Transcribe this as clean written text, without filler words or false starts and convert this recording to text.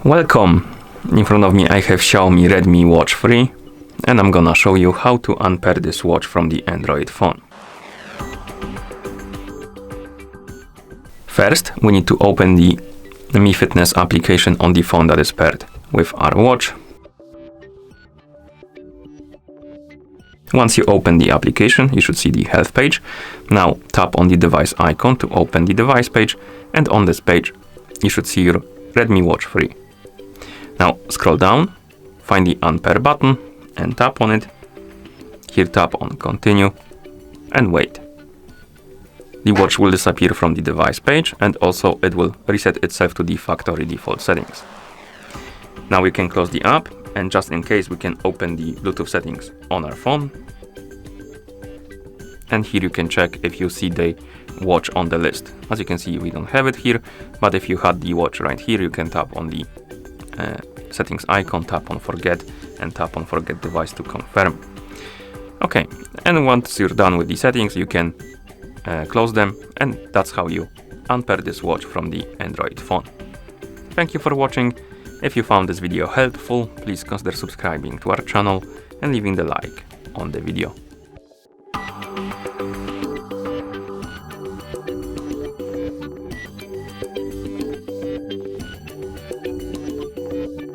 Welcome! In front of me I have Xiaomi Redmi Watch 3 and I'm gonna show you how to unpair this watch from the Android phone. First, we need to open the Mi Fitness application on the phone that is paired with our watch. Once you open the application, you should see the health page. Now tap on the device icon to open the device page, and on this page you should see your Redmi Watch 3. Now scroll down, find the unpair button and tap on it. Here tap on continue and wait. The watch will disappear from the device page and also it will reset itself to the factory default settings. Now we can close the app, and just in case we can open the Bluetooth settings on our phone. And here you can check if you see the watch on the list. As you can see, we don't have it here, but if you had the watch right here, you can tap on the settings icon, tap on forget and tap on forget device to confirm. Okay, and once you're done with the settings, you can close them, and that's how you unpair this watch from the Android phone. Thank you for watching. If you found this video helpful, please consider subscribing to our channel and leaving the like on the video.